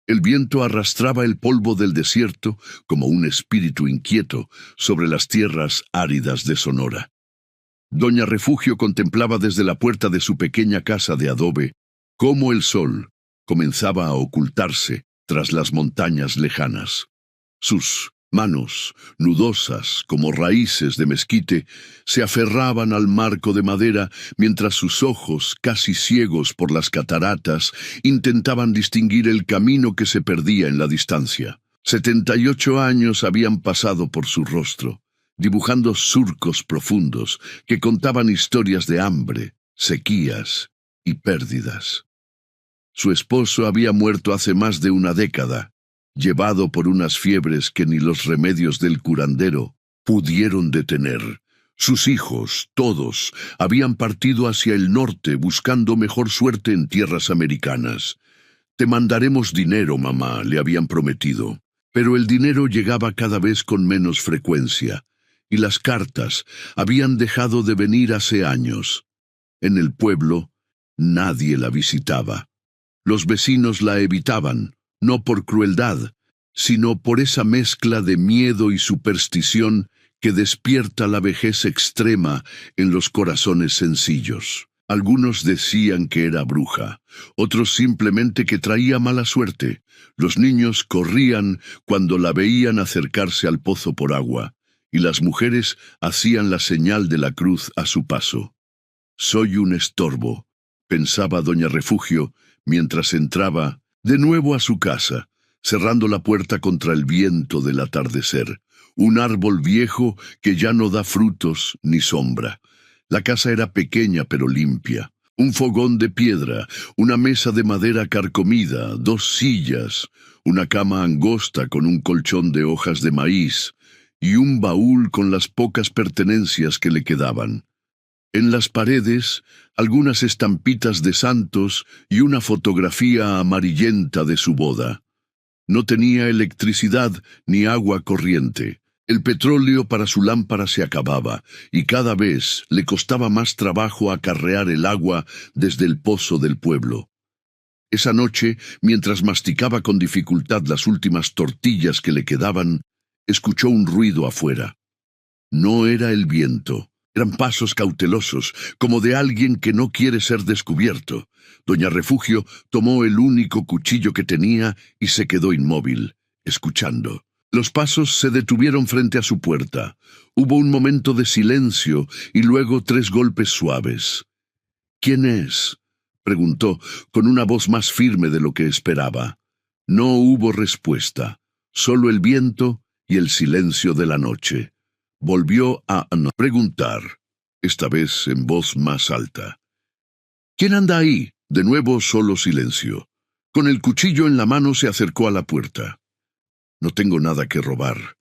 El viento arrastraba el polvo del desierto como un espíritu inquieto sobre las tierras áridas de Sonora. Doña Refugio contemplaba desde la puerta de su pequeña casa de adobe cómo el sol comenzaba a ocultarse tras las montañas lejanas. Sus manos, nudosas como raíces de mezquite, se aferraban al marco de madera mientras sus ojos, casi ciegos por las cataratas, intentaban distinguir el camino que se perdía en la distancia. 78 años habían pasado por su rostro, dibujando surcos profundos que contaban historias de hambre, sequías y pérdidas. Su esposo había muerto hace más de una década, llevado por unas fiebres que ni los remedios del curandero pudieron detener. Sus hijos, todos, habían partido hacia el norte buscando mejor suerte en tierras americanas. «Te mandaremos dinero, mamá», le habían prometido. Pero el dinero llegaba cada vez con menos frecuencia, y las cartas habían dejado de venir hace años. En el pueblo, nadie la visitaba. Los vecinos la evitaban, no por crueldad, sino por esa mezcla de miedo y superstición que despierta la vejez extrema en los corazones sencillos. Algunos decían que era bruja, otros simplemente que traía mala suerte. Los niños corrían cuando la veían acercarse al pozo por agua, y las mujeres hacían la señal de la cruz a su paso. «Soy un estorbo», pensaba doña Refugio, mientras entraba de nuevo a su casa, cerrando la puerta contra el viento del atardecer. Un árbol viejo que ya no da frutos ni sombra. La casa era pequeña pero limpia. Un fogón de piedra, una mesa de madera carcomida, 2 sillas, una cama angosta con un colchón de hojas de maíz y un baúl con las pocas pertenencias que le quedaban. En las paredes, algunas estampitas de santos y una fotografía amarillenta de su boda. No tenía electricidad ni agua corriente. El petróleo para su lámpara se acababa, y cada vez le costaba más trabajo acarrear el agua desde el pozo del pueblo. Esa noche, mientras masticaba con dificultad las últimas tortillas que le quedaban, escuchó un ruido afuera. No era el viento. Eran pasos cautelosos, como de alguien que no quiere ser descubierto. Doña Refugio tomó el único cuchillo que tenía y se quedó inmóvil, escuchando. Los pasos se detuvieron frente a su puerta. Hubo un momento de silencio y luego 3 golpes suaves. «¿Quién es?», preguntó, con una voz más firme de lo que esperaba. No hubo respuesta, solo el viento y el silencio de la noche. Volvió a preguntar, esta vez en voz más alta. «¿Quién anda ahí?». De nuevo solo silencio. Con el cuchillo en la mano se acercó a la puerta. «No tengo nada que robar»,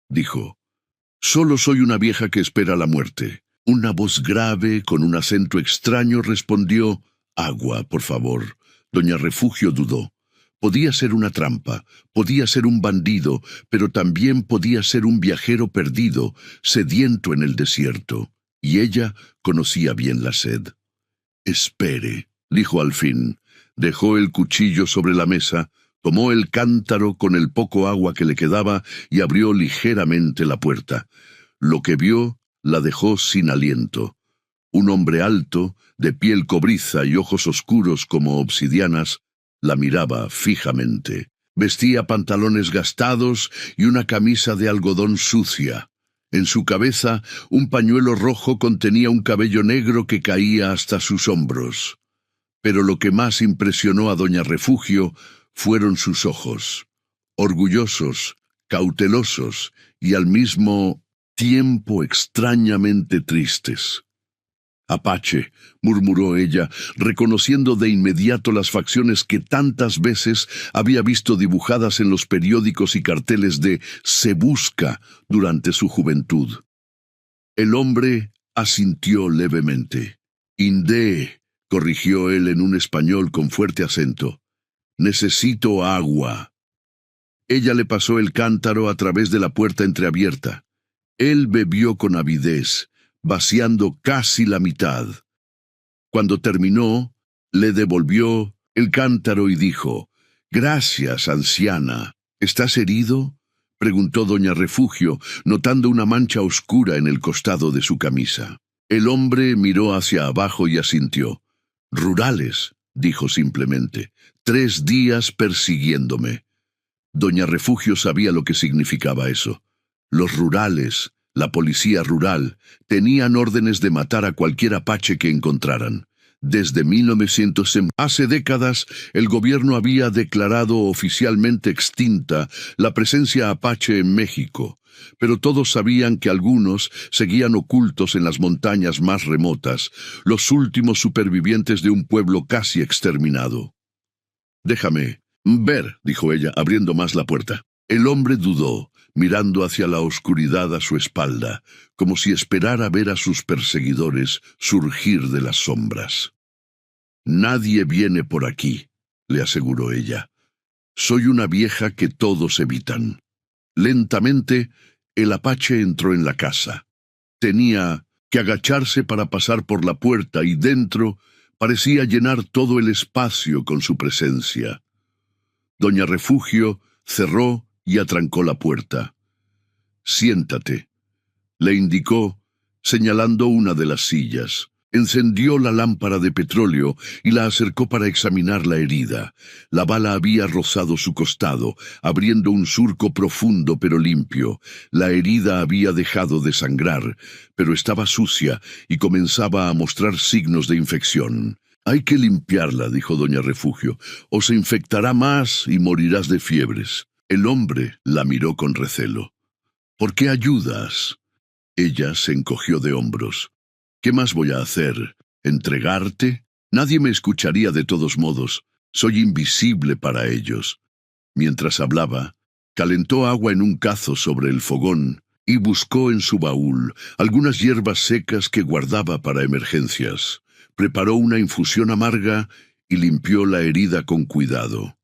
dijo. «Solo soy una vieja que espera la muerte». Una voz grave, con un acento extraño, respondió, «Agua, por favor». Doña Refugio dudó. Podía ser una trampa, podía ser un bandido, pero también podía ser un viajero perdido, sediento en el desierto. Y ella conocía bien la sed. «Espere», dijo al fin. Dejó el cuchillo sobre la mesa, tomó el cántaro con el poco agua que le quedaba y abrió ligeramente la puerta. Lo que vio la dejó sin aliento. Un hombre alto, de piel cobriza y ojos oscuros como obsidianas, la miraba fijamente. Vestía pantalones gastados y una camisa de algodón sucia. En su cabeza, un pañuelo rojo contenía un cabello negro que caía hasta sus hombros. Pero lo que más impresionó a doña Refugio fueron sus ojos, orgullosos, cautelosos y al mismo tiempo extrañamente tristes. «Apache», murmuró ella, reconociendo de inmediato las facciones que tantas veces había visto dibujadas en los periódicos y carteles de «Se busca» durante su juventud. El hombre asintió levemente. «Indé», corrigió él en un español con fuerte acento. «Necesito agua». Ella le pasó el cántaro a través de la puerta entreabierta. Él bebió con avidez, vaciando casi la mitad. Cuando terminó, le devolvió el cántaro y dijo, Gracias, anciana. ¿Estás herido?, preguntó doña Refugio, notando una mancha oscura en el costado de su camisa. El hombre miró hacia abajo y asintió. «Rurales», dijo simplemente. «3 días persiguiéndome». Doña Refugio sabía lo que significaba eso. Los rurales, la policía rural, tenían órdenes de matar a cualquier apache que encontraran. Desde 1900, hace décadas, el gobierno había declarado oficialmente extinta la presencia apache en México, pero todos sabían que algunos seguían ocultos en las montañas más remotas, los últimos supervivientes de un pueblo casi exterminado. «Déjame ver», dijo ella, abriendo más la puerta. El hombre dudó, mirando hacia la oscuridad a su espalda, como si esperara ver a sus perseguidores surgir de las sombras. «Nadie viene por aquí», le aseguró ella. «Soy una vieja que todos evitan». Lentamente, el apache entró en la casa. Tenía que agacharse para pasar por la puerta y dentro parecía llenar todo el espacio con su presencia. Doña Refugio cerró y atrancó la puerta. «Siéntate», le indicó, señalando una de las sillas. Encendió la lámpara de petróleo y la acercó para examinar la herida. La bala había rozado su costado, abriendo un surco profundo pero limpio. La herida había dejado de sangrar, pero estaba sucia y comenzaba a mostrar signos de infección. «Hay que limpiarla», dijo doña Refugio, «o se infectará más y morirás de fiebres». El hombre la miró con recelo. «¿Por qué ayudas?». Ella se encogió de hombros. «¿Qué más voy a hacer? ¿Entregarte? Nadie me escucharía de todos modos. Soy invisible para ellos». Mientras hablaba, calentó agua en un cazo sobre el fogón y buscó en su baúl algunas hierbas secas que guardaba para emergencias. Preparó una infusión amarga y limpió la herida con cuidado.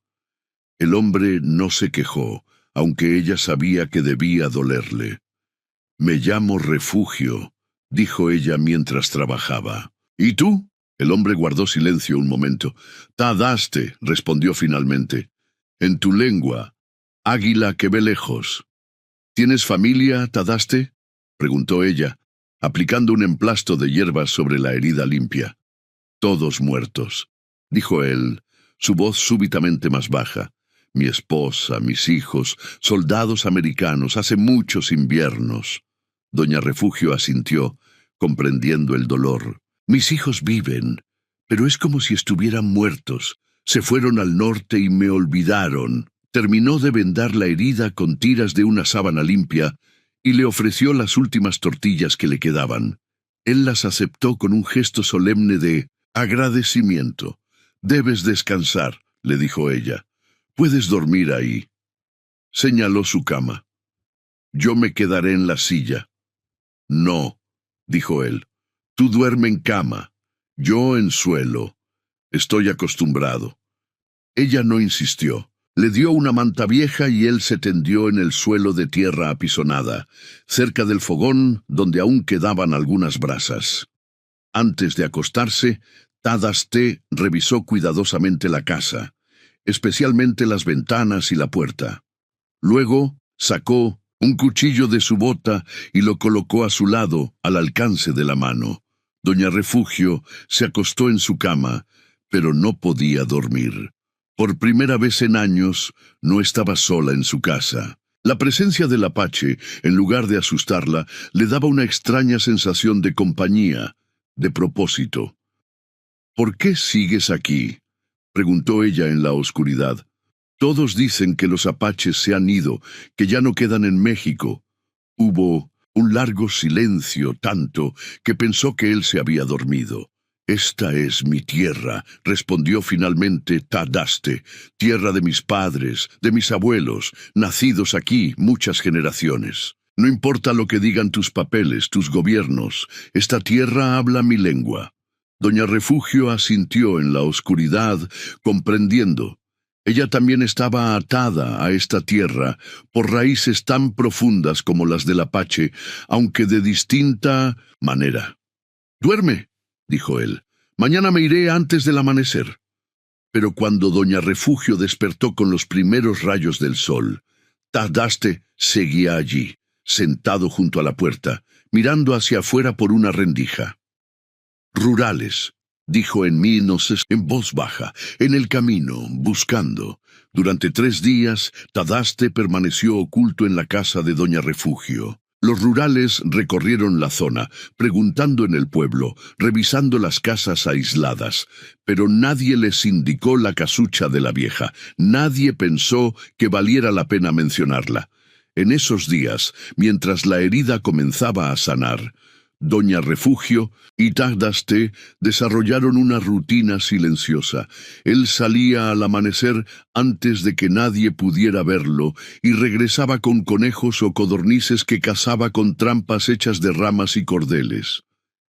El hombre no se quejó, aunque ella sabía que debía dolerle. «Me llamo Refugio», dijo ella mientras trabajaba. «¿Y tú?». El hombre guardó silencio un momento. «Tadaste», respondió finalmente. «En tu lengua, águila que ve lejos». «¿Tienes familia, Tadaste?», preguntó ella, aplicando un emplasto de hierbas sobre la herida limpia. «Todos muertos», dijo él, su voz súbitamente más baja. «Mi esposa, mis hijos, soldados americanos, hace muchos inviernos». Doña Refugio asintió, comprendiendo el dolor. «Mis hijos viven, pero es como si estuvieran muertos. Se fueron al norte y me olvidaron». Terminó de vendar la herida con tiras de una sábana limpia y le ofreció las últimas tortillas que le quedaban. Él las aceptó con un gesto solemne de agradecimiento. «Debes descansar», le dijo ella. «Puedes dormir ahí». Señaló su cama. «Yo me quedaré en la silla». «No», dijo él. «Tú duerme en cama, yo en suelo. Estoy acostumbrado». Ella no insistió. Le dio una manta vieja y él se tendió en el suelo de tierra apisonada, cerca del fogón donde aún quedaban algunas brasas. Antes de acostarse, Tadaste revisó cuidadosamente la casa, especialmente las ventanas y la puerta. Luego sacó un cuchillo de su bota y lo colocó a su lado, al alcance de la mano. Doña Refugio se acostó en su cama, pero no podía dormir. Por primera vez en años, no estaba sola en su casa. La presencia del apache, en lugar de asustarla, le daba una extraña sensación de compañía, de propósito. «¿Por qué sigues aquí?», preguntó ella en la oscuridad. «Todos dicen que los apaches se han ido, que ya no quedan en México». Hubo un largo silencio, tanto que pensó que él se había dormido. «Esta es mi tierra», respondió finalmente Tadaste, «tierra de mis padres, de mis abuelos, nacidos aquí muchas generaciones. No importa lo que digan tus papeles, tus gobiernos, esta tierra habla mi lengua». Doña Refugio asintió en la oscuridad, comprendiendo. Ella también estaba atada a esta tierra por raíces tan profundas como las del apache, aunque de distinta manera. «Duerme», dijo él. «Mañana me iré antes del amanecer». Pero cuando doña Refugio despertó con los primeros rayos del sol, Tadaste seguía allí, sentado junto a la puerta, mirando hacia afuera por una rendija. «Rurales», dijo en en voz baja, en el camino, buscando. Durante 3 días, Tadaste permaneció oculto en la casa de doña Refugio. Los rurales recorrieron la zona, preguntando en el pueblo, revisando las casas aisladas, pero nadie les indicó la casucha de la vieja, nadie pensó que valiera la pena mencionarla. En esos días, mientras la herida comenzaba a sanar, doña Refugio y Tadaste desarrollaron una rutina silenciosa. Él salía al amanecer antes de que nadie pudiera verlo y regresaba con conejos o codornices que cazaba con trampas hechas de ramas y cordeles.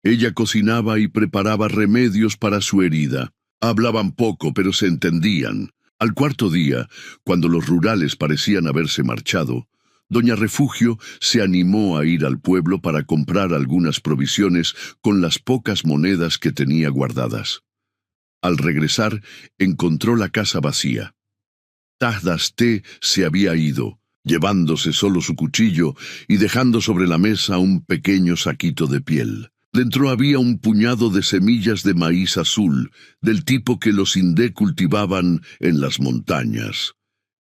Ella cocinaba y preparaba remedios para su herida. Hablaban poco, pero se entendían. Al 4.º día, cuando los rurales parecían haberse marchado, doña Refugio se animó a ir al pueblo para comprar algunas provisiones con las pocas monedas que tenía guardadas. Al regresar, encontró la casa vacía. Tadaste se había ido, llevándose solo su cuchillo y dejando sobre la mesa un pequeño saquito de piel. Dentro había un puñado de semillas de maíz azul, del tipo que los indé cultivaban en las montañas.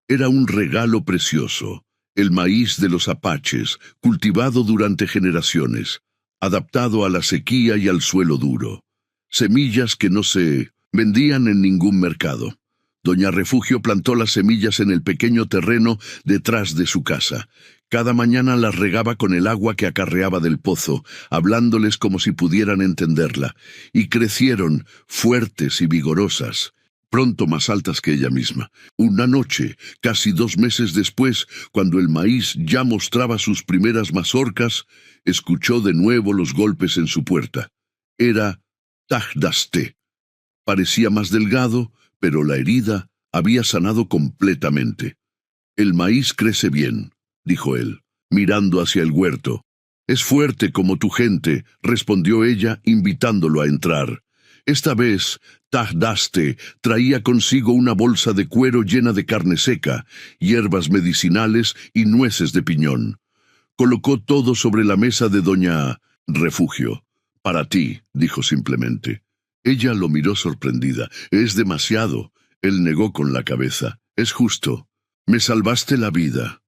Era un regalo precioso. El maíz de los apaches, cultivado durante generaciones, adaptado a la sequía y al suelo duro. Semillas que no se vendían en ningún mercado. Doña Refugio plantó las semillas en el pequeño terreno detrás de su casa. Cada mañana las regaba con el agua que acarreaba del pozo, hablándoles como si pudieran entenderla, y crecieron fuertes y vigorosas, pronto más altas que ella misma. Una noche, casi 2 meses después, cuando el maíz ya mostraba sus primeras mazorcas, escuchó de nuevo los golpes en su puerta. Era Tadaste. Parecía más delgado, pero la herida había sanado completamente. «El maíz crece bien», dijo él, mirando hacia el huerto. «Es fuerte como tu gente», respondió ella, invitándolo a entrar. Esta vez, Tadaste traía consigo una bolsa de cuero llena de carne seca, hierbas medicinales y nueces de piñón. Colocó todo sobre la mesa de doña Refugio. «Para ti», dijo simplemente. Ella lo miró sorprendida. «Es demasiado». Él negó con la cabeza. «Es justo. Me salvaste la vida».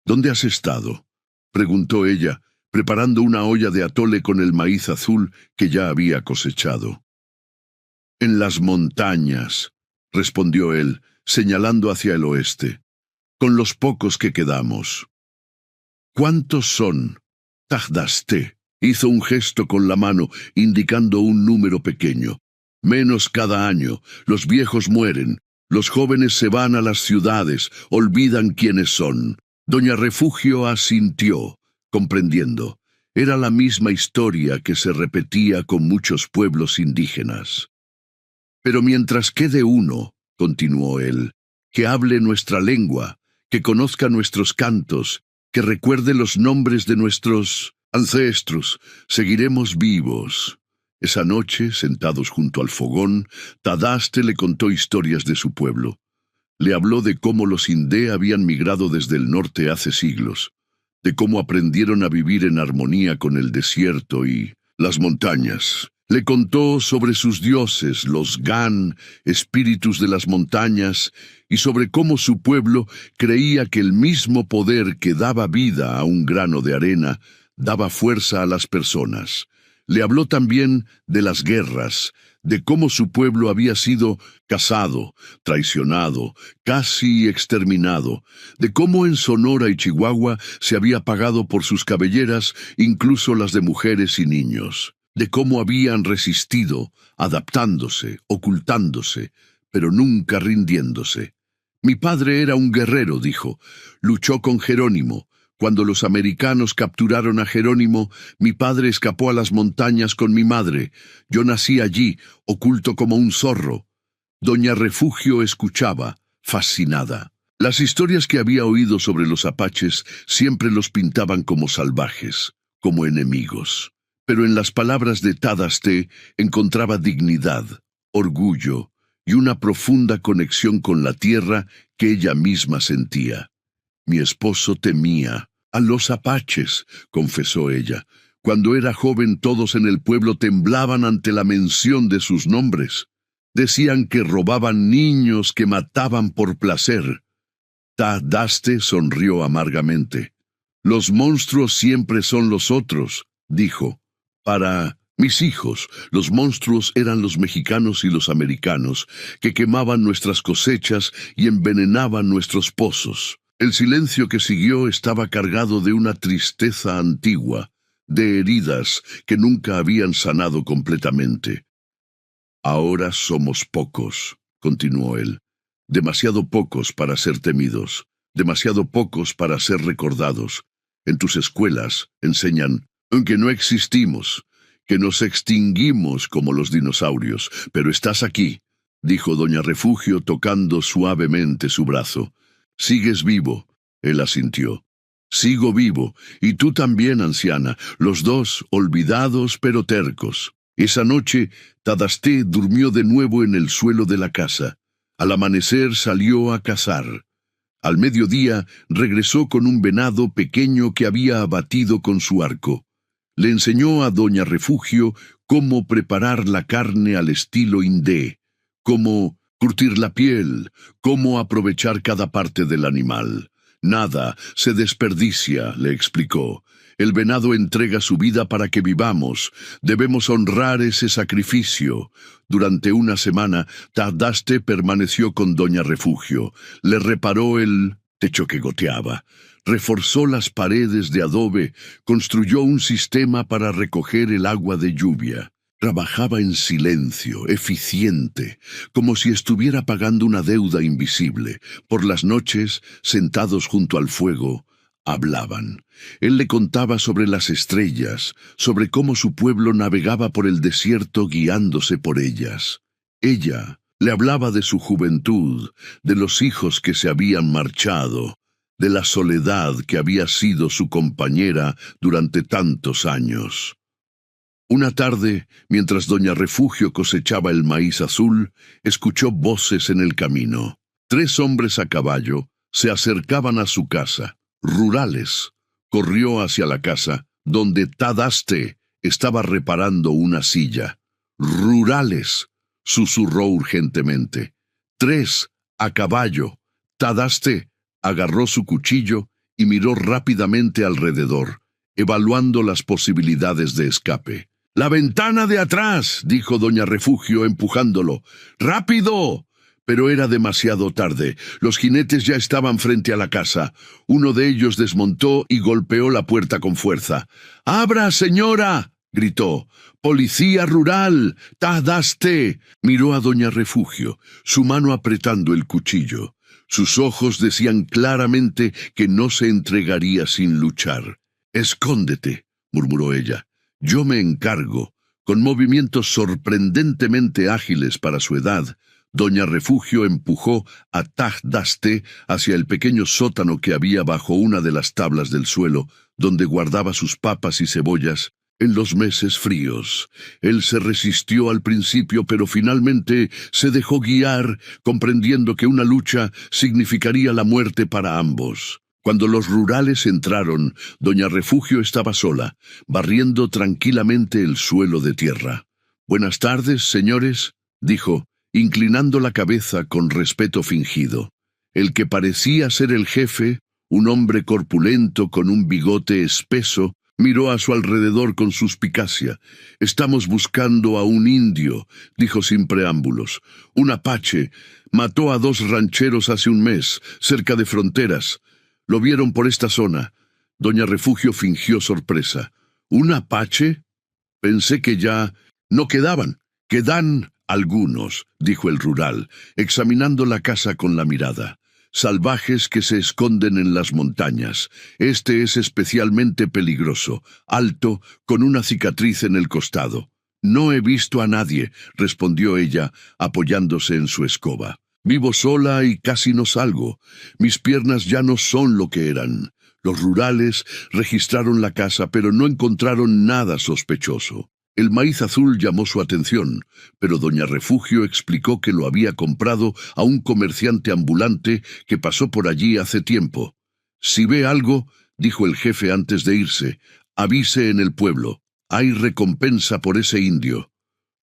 «¿Dónde has estado?», preguntó ella, preparando una olla de atole con el maíz azul que ya había cosechado. «En las montañas», respondió él, señalando hacia el oeste, «con los pocos que quedamos». «¿Cuántos son?». Tadaste hizo un gesto con la mano, indicando un número pequeño. «Menos cada año. Los viejos mueren. Los jóvenes se van a las ciudades, olvidan quiénes son». Doña Refugio asintió, comprendiendo. Era la misma historia que se repetía con muchos pueblos indígenas. «Pero mientras quede uno», continuó él, «que hable nuestra lengua, que conozca nuestros cantos, que recuerde los nombres de nuestros ancestros, seguiremos vivos». Esa noche, sentados junto al fogón, Tadaste le contó historias de su pueblo. Le habló de cómo los indé habían migrado desde el norte hace siglos, de cómo aprendieron a vivir en armonía con el desierto y las montañas. Le contó sobre sus dioses, los Gan, espíritus de las montañas, y sobre cómo su pueblo creía que el mismo poder que daba vida a un grano de arena daba fuerza a las personas. Le habló también de las guerras, de cómo su pueblo había sido cazado, traicionado, casi exterminado, de cómo en Sonora y Chihuahua se había pagado por sus cabelleras incluso las de mujeres y niños, de cómo habían resistido, adaptándose, ocultándose, pero nunca rindiéndose. «Mi padre era un guerrero», dijo, «luchó con Jerónimo. Cuando los americanos capturaron a Jerónimo, mi padre escapó a las montañas con mi madre. Yo nací allí, oculto como un zorro». Doña Refugio escuchaba, fascinada. Las historias que había oído sobre los apaches siempre los pintaban como salvajes, como enemigos. Pero en las palabras de Tadaste encontraba dignidad, orgullo y una profunda conexión con la tierra que ella misma sentía. Mi esposo temía a los apaches, confesó ella. Cuando era joven todos en el pueblo temblaban ante la mención de sus nombres. Decían que robaban niños, que mataban por placer. Tadaste sonrió amargamente. Los monstruos siempre son los otros, dijo. Para mis hijos, los monstruos eran los mexicanos y los americanos, que quemaban nuestras cosechas y envenenaban nuestros pozos. El silencio que siguió estaba cargado de una tristeza antigua, de heridas que nunca habían sanado completamente. Ahora somos pocos, continuó él, demasiado pocos para ser temidos, demasiado pocos para ser recordados. En tus escuelas enseñan que no existimos, que nos extinguimos como los dinosaurios, pero estás aquí, dijo doña Refugio tocando suavemente su brazo. Sigues vivo, él asintió. Sigo vivo, y tú también, anciana, los dos olvidados pero tercos. Esa noche, Tadaste durmió de nuevo en el suelo de la casa. Al amanecer salió a cazar. Al mediodía regresó con un venado pequeño que había abatido con su arco. Le enseñó a doña Refugio cómo preparar la carne al estilo hindé, cómo curtir la piel, cómo aprovechar cada parte del animal. Nada se desperdicia, le explicó. El venado entrega su vida para que vivamos. Debemos honrar ese sacrificio. Durante una semana, Tadaste permaneció con doña Refugio. Le reparó el techo que goteaba. Reforzó las paredes de adobe. Construyó un sistema para recoger el agua de lluvia. Trabajaba en silencio, eficiente, como si estuviera pagando una deuda invisible. Por las noches, sentados junto al fuego, hablaban. Él le contaba sobre las estrellas, sobre cómo su pueblo navegaba por el desierto guiándose por ellas. Ella le hablaba de su juventud, de los hijos que se habían marchado, de la soledad que había sido su compañera durante tantos años. Una tarde, mientras doña Refugio cosechaba el maíz azul, escuchó voces en el camino. 3 hombres a caballo se acercaban a su casa, rurales. Corrió hacia la casa, donde Tadaste estaba reparando una silla. «Rurales», susurró urgentemente. 3 a caballo. Tadaste agarró su cuchillo y miró rápidamente alrededor, evaluando las posibilidades de escape. «La ventana de atrás», dijo doña Refugio empujándolo. «¡Rápido!». Pero era demasiado tarde. Los jinetes ya estaban frente a la casa. Uno de ellos desmontó y golpeó la puerta con fuerza. «¡Abra, señora!», gritó. «¡Policía rural! ¡Tadaste!». Miró a doña Refugio, su mano apretando el cuchillo. Sus ojos decían claramente que no se entregaría sin luchar. «Escóndete», murmuró ella. «Yo me encargo». Con movimientos sorprendentemente ágiles para su edad, doña Refugio empujó a Tadaste hacia el pequeño sótano que había bajo una de las tablas del suelo, donde guardaba sus papas y cebollas en los meses fríos. Él se resistió al principio, pero finalmente se dejó guiar, comprendiendo que una lucha significaría la muerte para ambos. Cuando los rurales entraron, doña Refugio estaba sola, barriendo tranquilamente el suelo de tierra. «Buenas tardes, señores», dijo, inclinando la cabeza con respeto fingido. El que parecía ser el jefe, un hombre corpulento con un bigote espeso, miró a su alrededor con suspicacia. «Estamos buscando a un indio», dijo sin preámbulos. «Un apache. Mató a 2 rancheros hace un mes, cerca de fronteras. Lo vieron por esta zona». Doña Refugio fingió sorpresa. «¿Un apache? Pensé que ya no quedaban». «Quedan algunos», dijo el rural, examinando la casa con la mirada. «Salvajes que se esconden en las montañas. Este es especialmente peligroso, alto, con una cicatriz en el costado». «No he visto a nadie», respondió ella, apoyándose en su escoba. «Vivo sola y casi no salgo. Mis piernas ya no son lo que eran». Los rurales registraron la casa, pero no encontraron nada sospechoso. El maíz azul llamó su atención, pero doña Refugio explicó que lo había comprado a un comerciante ambulante que pasó por allí hace tiempo. «Si ve algo», dijo el jefe antes de irse, «avise en el pueblo. Hay recompensa por ese indio».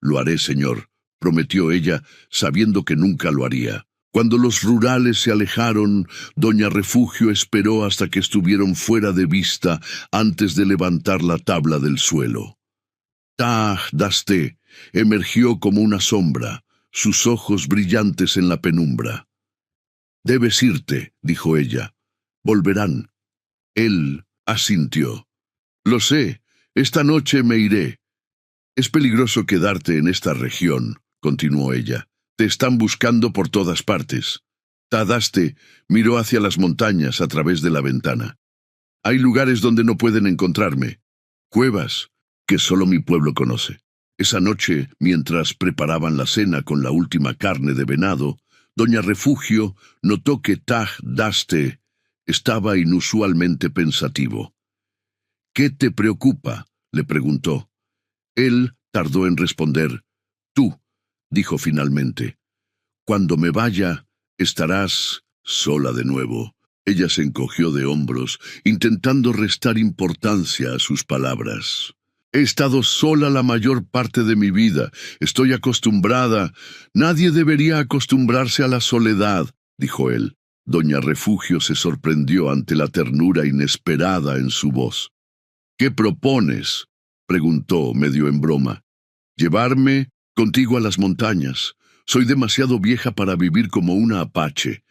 «Lo haré, señor», prometió ella, sabiendo que nunca lo haría. Cuando los rurales se alejaron, doña Refugio esperó hasta que estuvieron fuera de vista antes de levantar la tabla del suelo. Taj Dasté emergió como una sombra, sus ojos brillantes en la penumbra. «Debes irte», dijo ella. «Volverán». Él asintió. «Lo sé, esta noche me iré». «Es peligroso quedarte en esta región», continuó ella. «Te están buscando por todas partes». Tadaste miró hacia las montañas a través de la ventana. «Hay lugares donde no pueden encontrarme. Cuevas que solo mi pueblo conoce». Esa noche, mientras preparaban la cena con la última carne de venado, doña Refugio notó que Taj Dasté estaba inusualmente pensativo. «¿Qué te preocupa?», le preguntó. Él tardó en responder. «Tú», dijo finalmente. «Cuando me vaya, estarás sola de nuevo». Ella se encogió de hombros, intentando restar importancia a sus palabras. «He estado sola la mayor parte de mi vida. Estoy acostumbrada. Nadie debería acostumbrarse a la soledad», dijo él. Doña Refugio se sorprendió ante la ternura inesperada en su voz. «¿Qué propones?», preguntó medio en broma. «Llevarme contigo a las montañas. Soy demasiado vieja para vivir como una apache».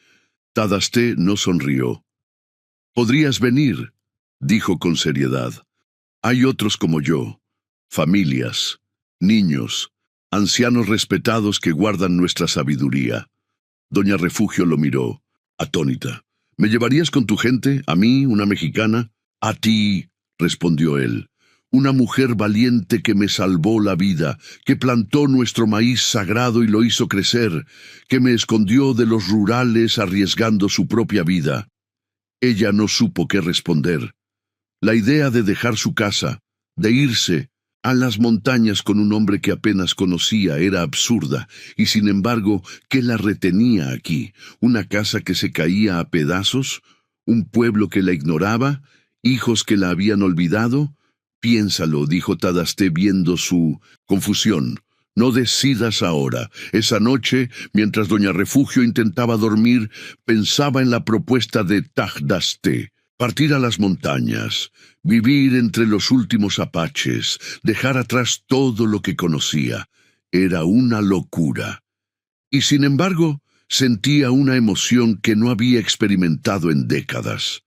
Tadaste no sonrió. «Podrías venir», dijo con seriedad. «Hay otros como yo, familias, niños, ancianos respetados que guardan nuestra sabiduría». Doña Refugio lo miró, atónita. «¿Me llevarías con tu gente, a mí, una mexicana?» «A ti», respondió él. «Una mujer valiente que me salvó la vida, que plantó nuestro maíz sagrado y lo hizo crecer, que me escondió de los rurales arriesgando su propia vida». Ella no supo qué responder. La idea de dejar su casa, de irse a las montañas con un hombre que apenas conocía era absurda, y sin embargo, ¿qué la retenía aquí? ¿Una casa que se caía a pedazos? ¿Un pueblo que la ignoraba? ¿Hijos que la habían olvidado? «Piénsalo», dijo Tadaste viendo su confusión. «No decidas ahora». Esa noche, mientras doña Refugio intentaba dormir, pensaba en la propuesta de Taj Dasté. Partir a las montañas, vivir entre los últimos apaches, dejar atrás todo lo que conocía. Era una locura. Y sin embargo, sentía una emoción que no había experimentado en décadas.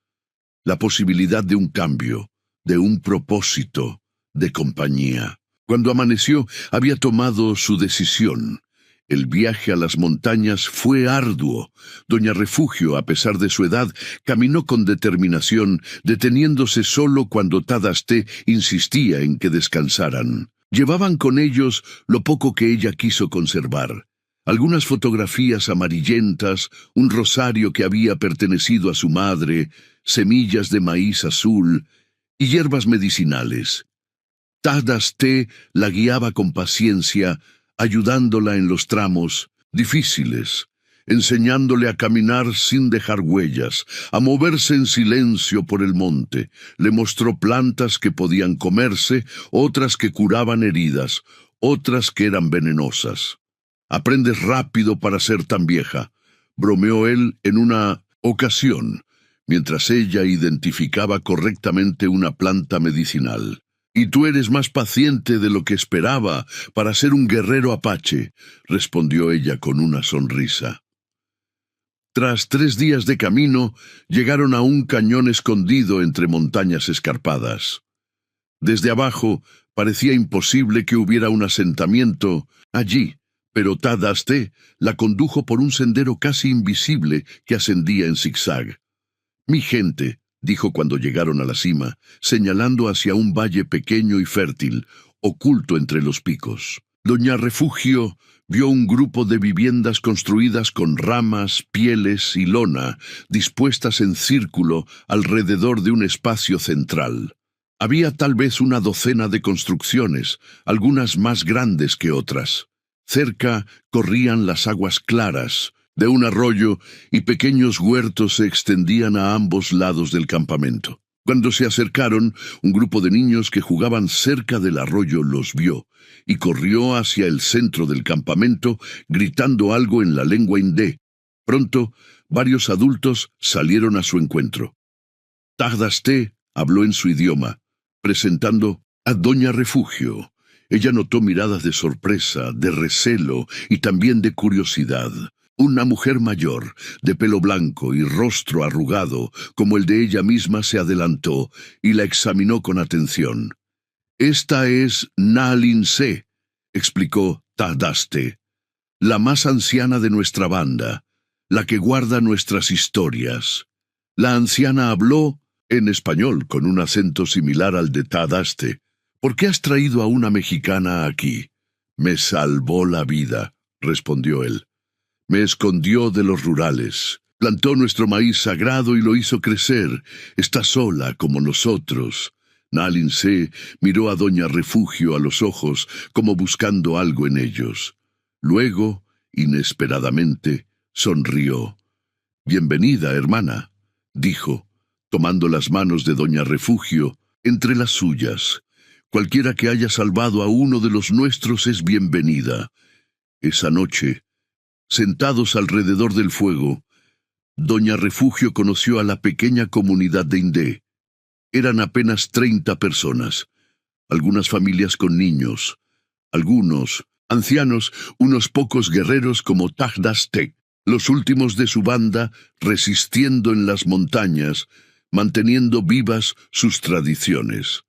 La posibilidad de un cambio, de un propósito, de compañía. Cuando amaneció, había tomado su decisión. El viaje a las montañas fue arduo. Doña Refugio, a pesar de su edad, caminó con determinación, deteniéndose solo cuando Tadaste insistía en que descansaran. Llevaban con ellos lo poco que ella quiso conservar. Algunas fotografías amarillentas, un rosario que había pertenecido a su madre, semillas de maíz azul y hierbas medicinales. Tadaste la guiaba con paciencia, ayudándola en los tramos difíciles, enseñándole a caminar sin dejar huellas, a moverse en silencio por el monte. Le mostró plantas que podían comerse, otras que curaban heridas, otras que eran venenosas. «Aprendes rápido para ser tan vieja», bromeó él en una ocasión, mientras ella identificaba correctamente una planta medicinal. «Y tú eres más paciente de lo que esperaba para ser un guerrero apache», respondió ella con una sonrisa. Tras 3 días de camino, llegaron a un cañón escondido entre montañas escarpadas. Desde abajo parecía imposible que hubiera un asentamiento allí, pero Tadaste la condujo por un sendero casi invisible que ascendía en zigzag. «Mi gente», dijo cuando llegaron a la cima, señalando hacia un valle pequeño y fértil, oculto entre los picos. Doña Refugio vio un grupo de viviendas construidas con ramas, pieles y lona, dispuestas en círculo alrededor de un espacio central. Había tal vez una docena de construcciones, algunas más grandes que otras. Cerca corrían las aguas claras de un arroyo y pequeños huertos se extendían a ambos lados del campamento. Cuando se acercaron, un grupo de niños que jugaban cerca del arroyo los vio y corrió hacia el centro del campamento gritando algo en la lengua hindé. Pronto, varios adultos salieron a su encuentro. Tagdasté habló en su idioma, presentando a Doña Refugio. Ella notó miradas de sorpresa, de recelo y también de curiosidad. Una mujer mayor, de pelo blanco y rostro arrugado, como el de ella misma, se adelantó y la examinó con atención. «Esta es Naalin-Se», explicó Tagdasté, «la más anciana de nuestra banda, la que guarda nuestras historias». La anciana habló en español con un acento similar al de Tagdasté. «¿Por qué has traído a una mexicana aquí?» «Me salvó la vida», respondió él. «Me escondió de los rurales, plantó nuestro maíz sagrado y lo hizo crecer. Está sola como nosotros». Naalin-Se miró a Doña Refugio a los ojos como buscando algo en ellos. Luego, inesperadamente, sonrió. «Bienvenida, hermana», dijo, tomando las manos de Doña Refugio entre las suyas. «Cualquiera que haya salvado a uno de los nuestros es bienvenida». Esa noche, sentados alrededor del fuego, Doña Refugio conoció a la pequeña comunidad de hindé. Eran apenas 30 personas, algunas familias con niños, algunos ancianos, unos pocos guerreros como Tagdasté, los últimos de su banda resistiendo en las montañas, manteniendo vivas sus tradiciones.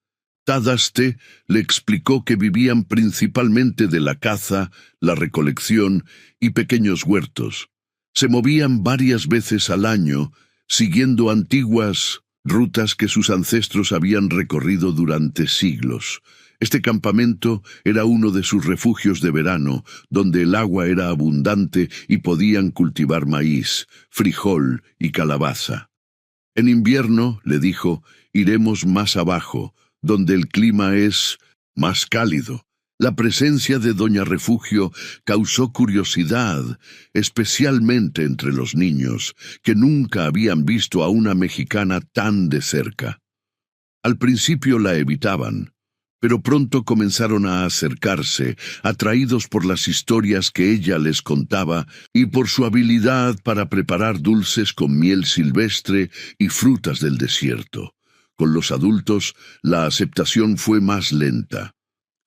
Tagdasté le explicó que vivían principalmente de la caza, la recolección y pequeños huertos. Se movían varias veces al año, siguiendo antiguas rutas que sus ancestros habían recorrido durante siglos. Este campamento era uno de sus refugios de verano, donde el agua era abundante y podían cultivar maíz, frijol y calabaza. En invierno, le dijo, iremos más abajo, donde el clima es más cálido. La presencia de Doña Refugio causó curiosidad, especialmente entre los niños, que nunca habían visto a una mexicana tan de cerca. Al principio la evitaban, pero pronto comenzaron a acercarse, atraídos por las historias que ella les contaba y por su habilidad para preparar dulces con miel silvestre y frutas del desierto. Con los adultos, la aceptación fue más lenta.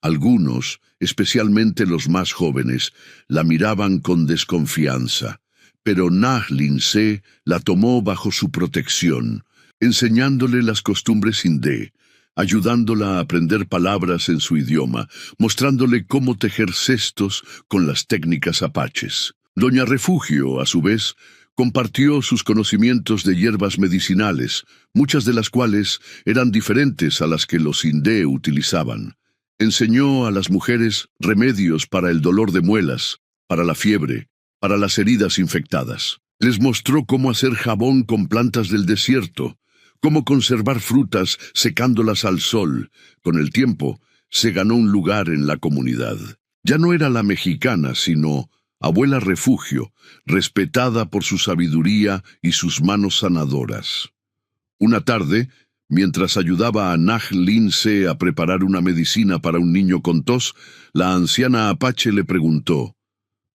Algunos, especialmente los más jóvenes, la miraban con desconfianza, pero Naalin-Se la tomó bajo su protección, enseñándole las costumbres hindé, ayudándola a aprender palabras en su idioma, mostrándole cómo tejer cestos con las técnicas apaches. Doña Refugio, a su vez, compartió sus conocimientos de hierbas medicinales, muchas de las cuales eran diferentes a las que los hindé utilizaban. Enseñó a las mujeres remedios para el dolor de muelas, para la fiebre, para las heridas infectadas. Les mostró cómo hacer jabón con plantas del desierto, cómo conservar frutas secándolas al sol. Con el tiempo, se ganó un lugar en la comunidad. Ya no era la mexicana, sino Abuela Refugio, respetada por su sabiduría y sus manos sanadoras. Una tarde, mientras ayudaba a Naalin-Se a preparar una medicina para un niño con tos, la anciana apache le preguntó,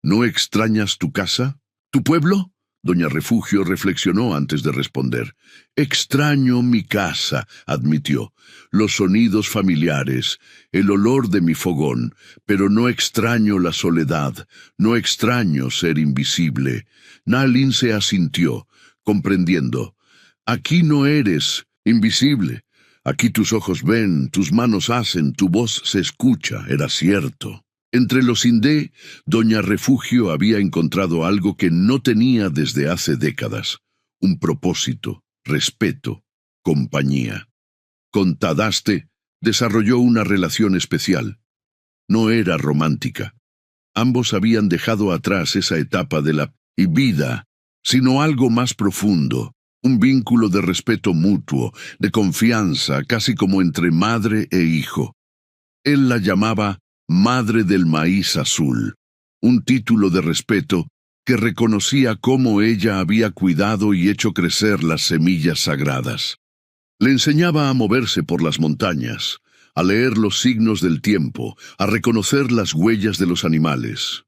¿no extrañas tu casa? ¿Tu pueblo? Doña Refugio reflexionó antes de responder. «Extraño mi casa», admitió, «los sonidos familiares, el olor de mi fogón, pero no extraño la soledad, no extraño ser invisible». Naalin-Se asintió, comprendiendo. «Aquí no eres invisible. Aquí tus ojos ven, tus manos hacen, tu voz se escucha», era cierto. Entre los hindé, Doña Refugio había encontrado algo que no tenía desde hace décadas: un propósito, respeto, compañía. Con Tagdasté desarrolló una relación especial. No era romántica. Ambos habían dejado atrás esa etapa de la vida, sino algo más profundo, un vínculo de respeto mutuo, de confianza, casi como entre madre e hijo. Él la llamaba Madre del Maíz Azul, un título de respeto que reconocía cómo ella había cuidado y hecho crecer las semillas sagradas. Le enseñaba a moverse por las montañas, a leer los signos del tiempo, a reconocer las huellas de los animales.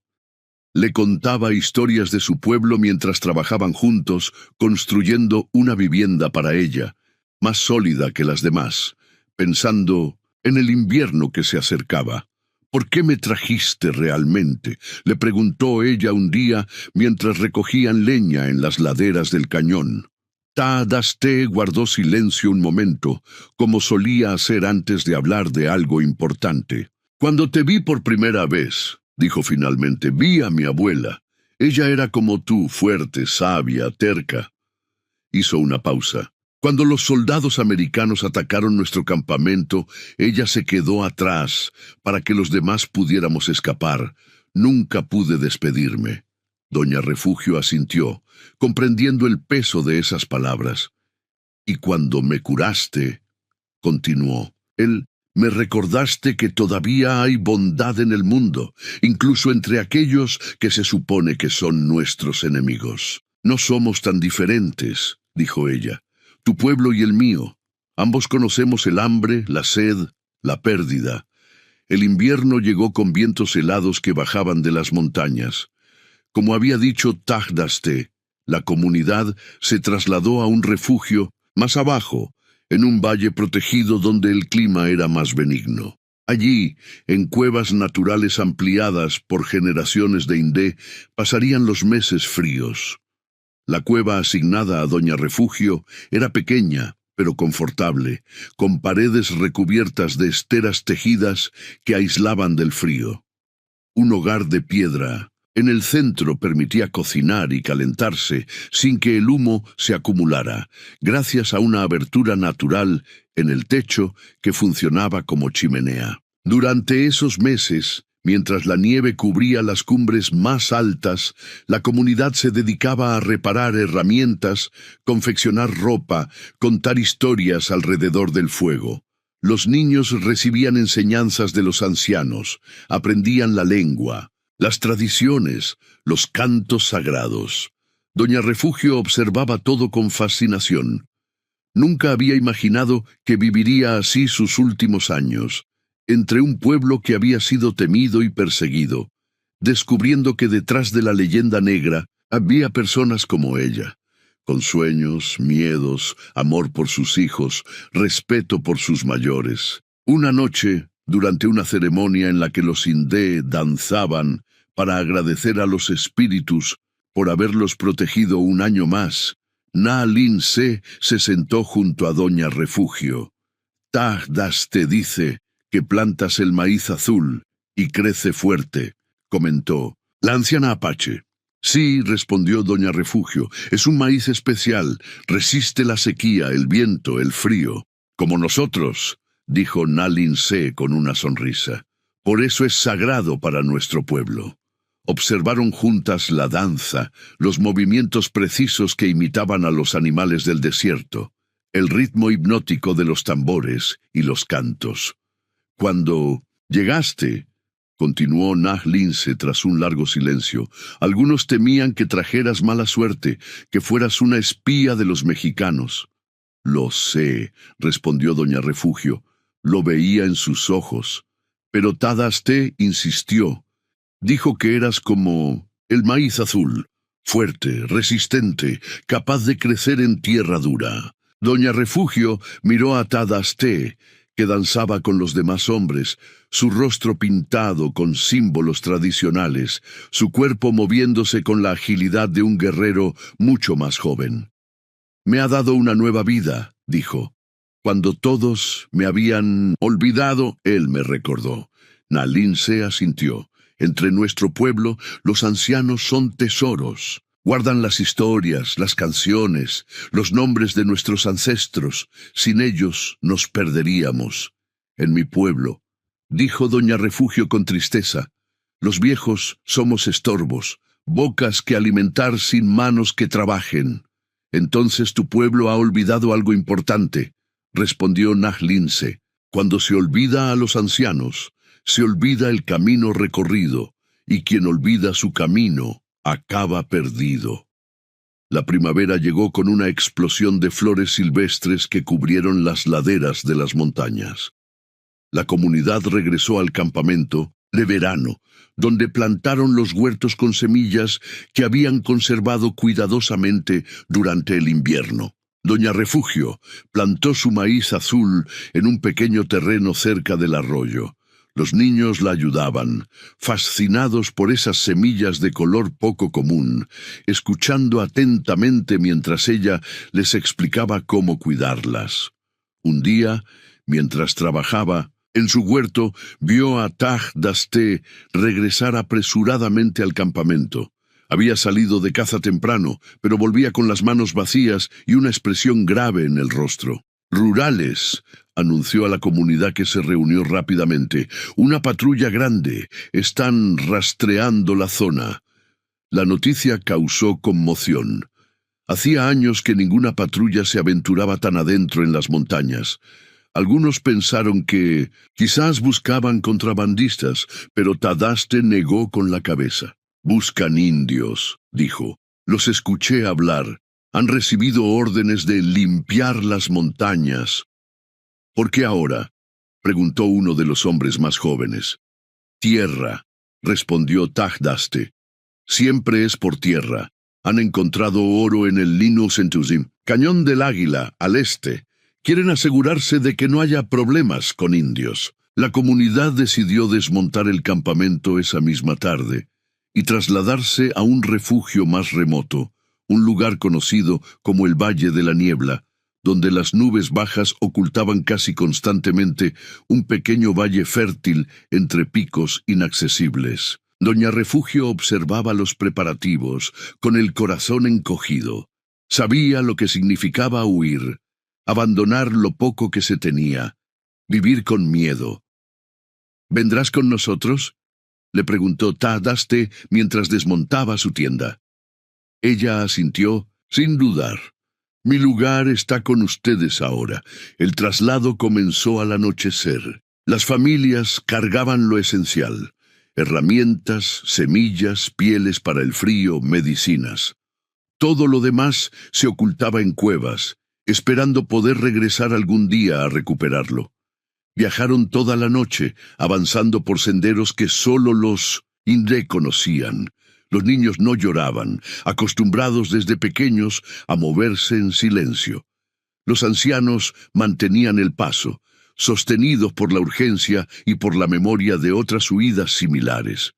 Le contaba historias de su pueblo mientras trabajaban juntos, construyendo una vivienda para ella, más sólida que las demás, pensando en el invierno que se acercaba. «¿Por qué me trajiste realmente?», le preguntó ella un día mientras recogían leña en las laderas del cañón. Ta-Das-Te guardó silencio un momento, como solía hacer antes de hablar de algo importante. «Cuando te vi por primera vez», dijo finalmente, «vi a mi abuela. Ella era como tú, fuerte, sabia, terca». Hizo una pausa. «Cuando los soldados americanos atacaron nuestro campamento, ella se quedó atrás para que los demás pudiéramos escapar. Nunca pude despedirme». Doña Refugio asintió, comprendiendo el peso de esas palabras. «Y cuando me curaste», continuó, «me recordaste que todavía hay bondad en el mundo, incluso entre aquellos que se supone que son nuestros enemigos. No somos tan diferentes», dijo ella, «tu pueblo y el mío. Ambos conocemos el hambre, la sed, la pérdida. El invierno llegó con vientos helados que bajaban de las montañas. Como había dicho Ta-Das-Te, la comunidad se trasladó a un refugio más abajo, en un valle protegido donde el clima era más benigno. Allí, en cuevas naturales ampliadas por generaciones de Indé, pasarían los meses fríos. La cueva asignada a Doña Refugio era pequeña, pero confortable, con paredes recubiertas de esteras tejidas que aislaban del frío. Un hogar de piedra. En el centro permitía cocinar y calentarse sin que el humo se acumulara, gracias a una abertura natural en el techo que funcionaba como chimenea. Durante esos meses, mientras la nieve cubría las cumbres más altas, la comunidad se dedicaba a reparar herramientas, confeccionar ropa, contar historias alrededor del fuego. Los niños recibían enseñanzas de los ancianos, aprendían la lengua, las tradiciones, los cantos sagrados. Doña Refugio observaba todo con fascinación. Nunca había imaginado que viviría así sus últimos años, entre un pueblo que había sido temido y perseguido, descubriendo que detrás de la leyenda negra había personas como ella, con sueños, miedos, amor por sus hijos, respeto por sus mayores. Una noche, durante una ceremonia en la que los Indé danzaban para agradecer a los espíritus por haberlos protegido un año más, Na-Lin-Se se sentó junto a Doña Refugio. Ta-Das-Te dice que plantas el maíz azul y crece fuerte, comentó la anciana apache. Sí, respondió Doña Refugio, es un maíz especial, resiste la sequía, el viento, el frío. Como nosotros, dijo Na-Lin-Se con una sonrisa. Por eso es sagrado para nuestro pueblo. Observaron juntas la danza, los movimientos precisos que imitaban a los animales del desierto, el ritmo hipnótico de los tambores y los cantos. Cuando llegaste, continuó Na-Lin-Se tras un largo silencio, algunos temían que trajeras mala suerte, que fueras una espía de los mexicanos. Lo sé, respondió Doña Refugio, lo veía en sus ojos. Pero Ta-Das-Te insistió. Dijo que eras como el maíz azul, fuerte, resistente, capaz de crecer en tierra dura. Doña Refugio miró a Ta-Das-Te, que danzaba con los demás hombres, su rostro pintado con símbolos tradicionales, su cuerpo moviéndose con la agilidad de un guerrero mucho más joven. «Me ha dado una nueva vida», dijo. «Cuando todos me habían olvidado, él me recordó». Na-Lin-Se asintió. «Entre nuestro pueblo, los ancianos son tesoros. Guardan las historias, las canciones, los nombres de nuestros ancestros. Sin ellos nos perderíamos. En mi pueblo», dijo Doña Refugio con tristeza, «los viejos somos estorbos, bocas que alimentar sin manos que trabajen. Entonces tu pueblo ha olvidado algo importante, respondió Nag Lince. Cuando se olvida a los ancianos, se olvida el camino recorrido, y quien olvida su camino, acaba perdido. La primavera llegó con una explosión de flores silvestres que cubrieron las laderas de las montañas. La comunidad regresó al campamento de verano, donde plantaron los huertos con semillas que habían conservado cuidadosamente durante el invierno. Doña Refugio plantó su maíz azul en un pequeño terreno cerca del arroyo. Los niños la ayudaban, fascinados por esas semillas de color poco común, escuchando atentamente mientras ella les explicaba cómo cuidarlas. Un día, mientras trabajaba en su huerto, vio a Taj Dasté regresar apresuradamente al campamento. Había salido de caza temprano, pero volvía con las manos vacías y una expresión grave en el rostro. «Rurales», anunció a la comunidad que se reunió rápidamente. «Una patrulla grande. Están rastreando la zona». La noticia causó conmoción. Hacía años que ninguna patrulla se aventuraba tan adentro en las montañas. Algunos pensaron que quizás buscaban contrabandistas, pero Tadaste negó con la cabeza. «Buscan indios», dijo. «Los escuché hablar. Han recibido órdenes de limpiar las montañas». «¿Por qué ahora?», preguntó uno de los hombres más jóvenes. «Tierra», respondió Taj Dasté. «Siempre es por tierra. Han encontrado oro en el Linus Entuzim, Cañón del Águila, al este. Quieren asegurarse de que no haya problemas con indios». La comunidad decidió desmontar el campamento esa misma tarde y trasladarse a un refugio más remoto, un lugar conocido como el Valle de la Niebla, donde las nubes bajas ocultaban casi constantemente un pequeño valle fértil entre picos inaccesibles. Doña Refugio observaba los preparativos con el corazón encogido. Sabía lo que significaba huir, abandonar lo poco que se tenía, vivir con miedo. «¿Vendrás con nosotros?», le preguntó Tadaste mientras desmontaba su tienda. Ella asintió sin dudar. «Mi lugar está con ustedes ahora». El traslado comenzó al anochecer. Las familias cargaban lo esencial: herramientas, semillas, pieles para el frío, medicinas. Todo lo demás se ocultaba en cuevas, esperando poder regresar algún día a recuperarlo. Viajaron toda la noche, avanzando por senderos que solo los Indé conocían. Los niños no lloraban, acostumbrados desde pequeños a moverse en silencio. Los ancianos mantenían el paso, sostenidos por la urgencia y por la memoria de otras huidas similares.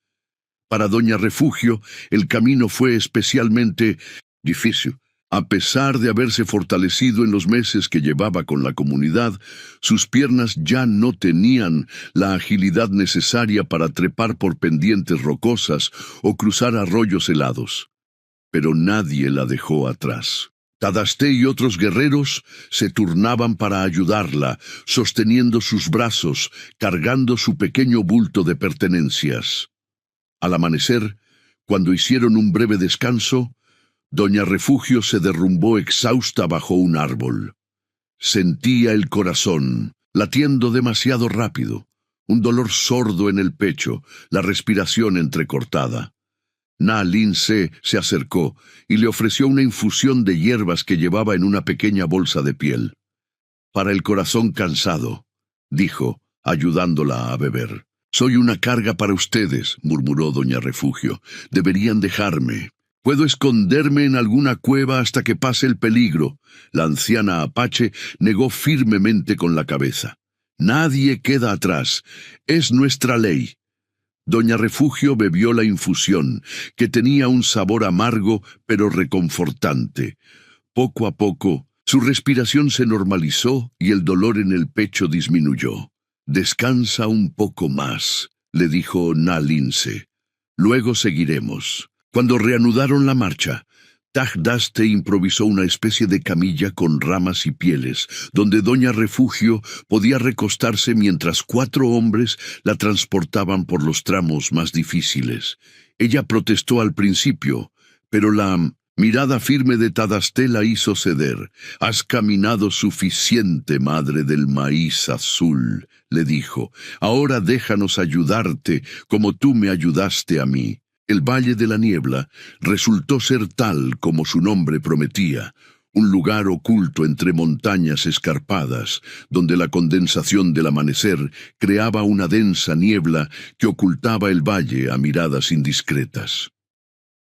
Para Doña Refugio, el camino fue especialmente difícil. A pesar de haberse fortalecido en los meses que llevaba con la comunidad, sus piernas ya no tenían la agilidad necesaria para trepar por pendientes rocosas o cruzar arroyos helados. Pero nadie la dejó atrás. Tadaste y otros guerreros se turnaban para ayudarla, sosteniendo sus brazos, cargando su pequeño bulto de pertenencias. Al amanecer, cuando hicieron un breve descanso, Doña Refugio se derrumbó exhausta bajo un árbol. Sentía el corazón latiendo demasiado rápido, un dolor sordo en el pecho, la respiración entrecortada. Na Lince se acercó y le ofreció una infusión de hierbas que llevaba en una pequeña bolsa de piel. «Para el corazón cansado», dijo, ayudándola a beber. «Soy una carga para ustedes», murmuró Doña Refugio. «Deberían dejarme. Puedo esconderme en alguna cueva hasta que pase el peligro». La anciana apache negó firmemente con la cabeza. «Nadie queda atrás. Es nuestra ley». Doña Refugio bebió la infusión, que tenía un sabor amargo pero reconfortante. Poco a poco, su respiración se normalizó y el dolor en el pecho disminuyó. «Descansa un poco más», le dijo Na Lince. «Luego seguiremos». Cuando reanudaron la marcha, Taj Dasté improvisó una especie de camilla con ramas y pieles, donde Doña Refugio podía recostarse mientras 4 hombres la transportaban por los tramos más difíciles. Ella protestó al principio, pero la Mirada firme de Tadasté la hizo ceder. «Has caminado suficiente, madre del maíz azul», le dijo. «Ahora déjanos ayudarte como tú me ayudaste a mí». El Valle de la Niebla resultó ser tal como su nombre prometía, un lugar oculto entre montañas escarpadas, donde la condensación del amanecer creaba una densa niebla que ocultaba el valle a miradas indiscretas.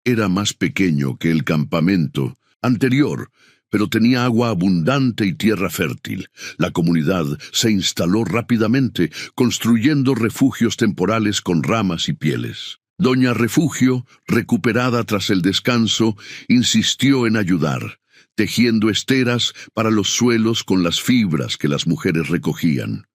Era más pequeño que el campamento anterior, pero tenía agua abundante y tierra fértil. La comunidad se instaló rápidamente, construyendo refugios temporales con ramas y pieles. Doña Refugio, recuperada tras el descanso, insistió en ayudar, tejiendo esteras para los suelos con las fibras que las mujeres recogían.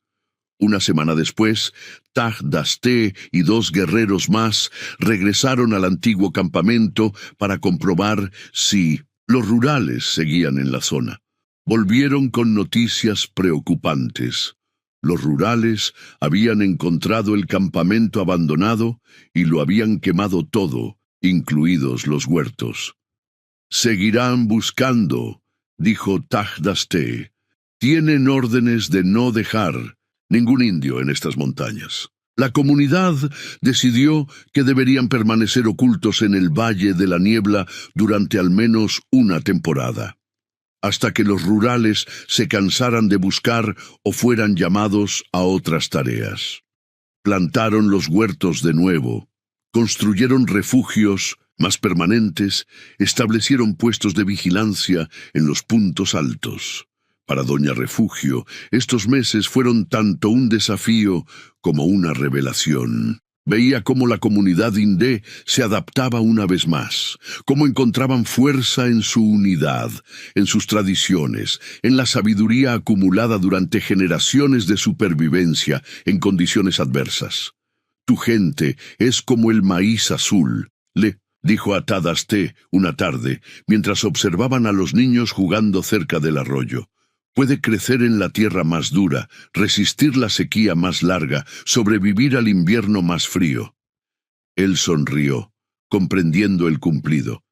Una semana después, Tagdasté y 2 guerreros más regresaron al antiguo campamento para comprobar si los rurales seguían en la zona. Volvieron con noticias preocupantes. Los rurales habían encontrado el campamento abandonado y lo habían quemado todo, incluidos los huertos. «Seguirán buscando», dijo Tagdasté. «Tienen órdenes de no dejar ningún indio en estas montañas». La comunidad decidió que deberían permanecer ocultos en el Valle de la Niebla durante al menos una temporada, hasta que los rurales se cansaran de buscar o fueran llamados a otras tareas. Plantaron los huertos de nuevo, construyeron refugios más permanentes, establecieron puestos de vigilancia en los puntos altos. Para Doña Refugio, estos meses fueron tanto un desafío como una revelación. Veía cómo la comunidad indé se adaptaba una vez más, cómo encontraban fuerza en su unidad, en sus tradiciones, en la sabiduría acumulada durante generaciones de supervivencia en condiciones adversas. «Tu gente es como el maíz azul», le dijo a Tadasté una tarde, mientras observaban a los niños jugando cerca del arroyo. «Puede crecer en la tierra más dura, resistir la sequía más larga, sobrevivir al invierno más frío». Él sonrió, comprendiendo el cumplido.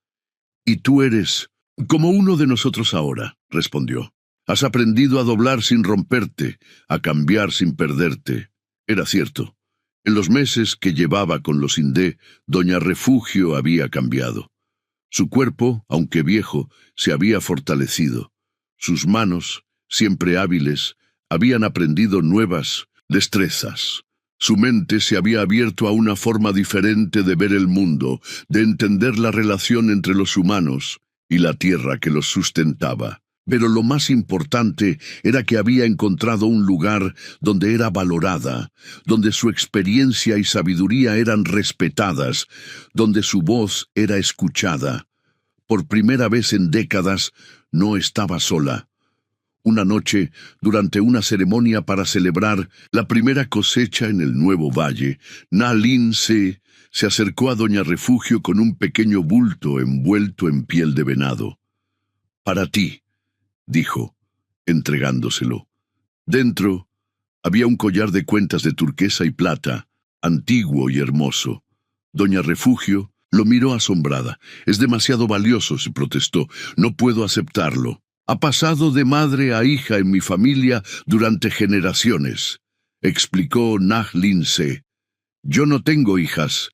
«Y tú eres como uno de nosotros ahora», respondió. «Has aprendido a doblar sin romperte, a cambiar sin perderte». Era cierto. En los meses que llevaba con los indé, Doña Refugio había cambiado. Su cuerpo, aunque viejo, se había fortalecido. Sus manos, siempre hábiles, habían aprendido nuevas destrezas. Su mente se había abierto a una forma diferente de ver el mundo, de entender la relación entre los humanos y la tierra que los sustentaba. Pero lo más importante era que había encontrado un lugar donde era valorada, donde su experiencia y sabiduría eran respetadas, donde su voz era escuchada. Por primera vez en décadas, no estaba sola. Una noche, durante una ceremonia para celebrar la primera cosecha en el nuevo valle, Na-Lin-Se se acercó a Doña Refugio con un pequeño bulto envuelto en piel de venado. «Para ti», dijo, entregándoselo. Dentro había un collar de cuentas de turquesa y plata, antiguo y hermoso. Doña Refugio lo miró asombrada. «Es demasiado valioso», se protestó. «No puedo aceptarlo. Ha pasado de madre a hija en mi familia durante generaciones», explicó Na-Lin-Se. «Yo no tengo hijas,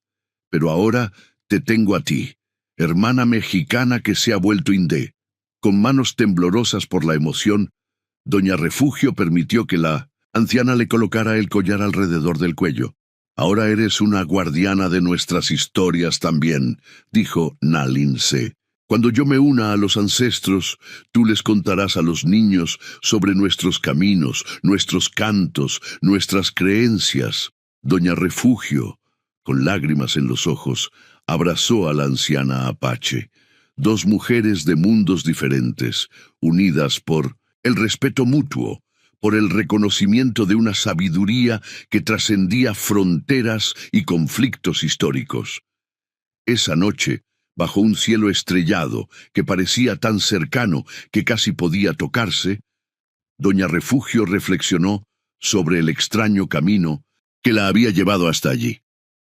pero ahora te tengo a ti, hermana mexicana que se ha vuelto indé». Con manos temblorosas por la emoción, Doña Refugio permitió que la anciana le colocara el collar alrededor del cuello. «Ahora eres una guardiana de nuestras historias también», dijo Na-Lin-Se. «Cuando yo me una a los ancestros, tú les contarás a los niños sobre nuestros caminos, nuestros cantos, nuestras creencias». Doña Refugio, con lágrimas en los ojos, abrazó a la anciana apache. 2 mujeres de mundos diferentes, unidas por el respeto mutuo, por el reconocimiento de una sabiduría que trascendía fronteras y conflictos históricos. Esa noche, bajo un cielo estrellado que parecía tan cercano que casi podía tocarse, Doña Refugio reflexionó sobre el extraño camino que la había llevado hasta allí.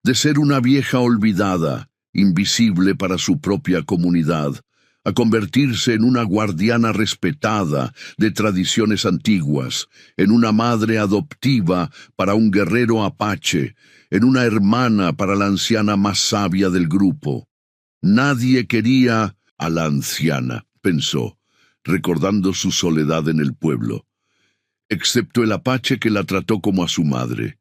De ser una vieja olvidada, invisible para su propia comunidad, a convertirse en una guardiana respetada de tradiciones antiguas, en una madre adoptiva para un guerrero apache, en una hermana para la anciana más sabia del grupo. Nadie quería a la anciana, pensó, recordando su soledad en el pueblo, excepto el apache que la trató como a su madre.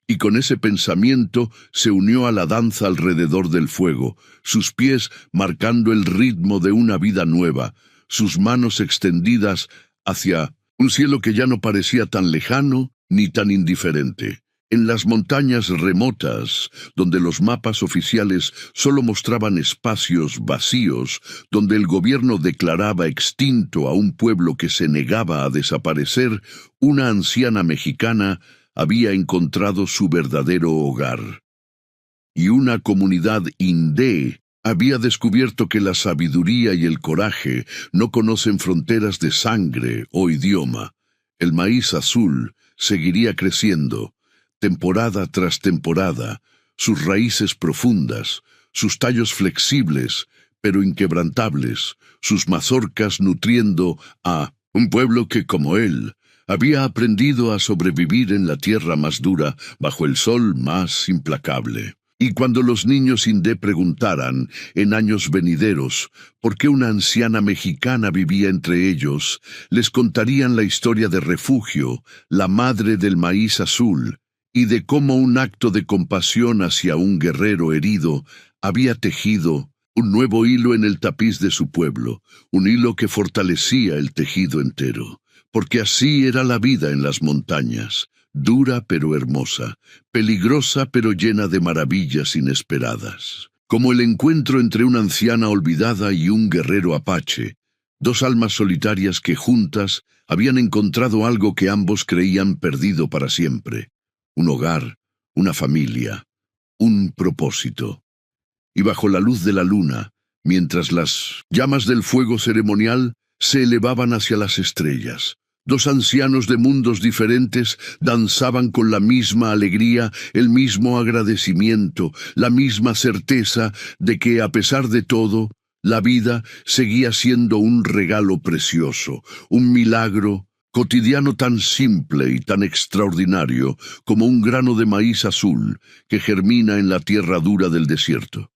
Y con ese pensamiento se unió a la danza alrededor del fuego, sus pies marcando el ritmo de una vida nueva, sus manos extendidas hacia un cielo que ya no parecía tan lejano ni tan indiferente. En las montañas remotas, donde los mapas oficiales solo mostraban espacios vacíos, donde el gobierno declaraba extinto a un pueblo que se negaba a desaparecer, una anciana mexicana había encontrado su verdadero hogar. Y una comunidad indé había descubierto que la sabiduría y el coraje no conocen fronteras de sangre o idioma. El maíz azul seguiría creciendo, temporada tras temporada, sus raíces profundas, sus tallos flexibles, pero inquebrantables, sus mazorcas nutriendo a un pueblo que, como él, había aprendido a sobrevivir en la tierra más dura, bajo el sol más implacable. Y cuando los niños indé preguntaran, en años venideros, por qué una anciana mexicana vivía entre ellos, les contarían la historia de Refugio, la madre del maíz azul, y de cómo un acto de compasión hacia un guerrero herido había tejido un nuevo hilo en el tapiz de su pueblo, un hilo que fortalecía el tejido entero. Porque así era la vida en las montañas, dura pero hermosa, peligrosa pero llena de maravillas inesperadas. Como el encuentro entre una anciana olvidada y un guerrero apache, dos almas solitarias que juntas habían encontrado algo que ambos creían perdido para siempre: un hogar, una familia, un propósito. Y bajo la luz de la luna, mientras las llamas del fuego ceremonial se elevaban hacia las estrellas, dos ancianos de mundos diferentes danzaban con la misma alegría, el mismo agradecimiento, la misma certeza de que, a pesar de todo, la vida seguía siendo un regalo precioso, un milagro cotidiano tan simple y tan extraordinario como un grano de maíz azul que germina en la tierra dura del desierto.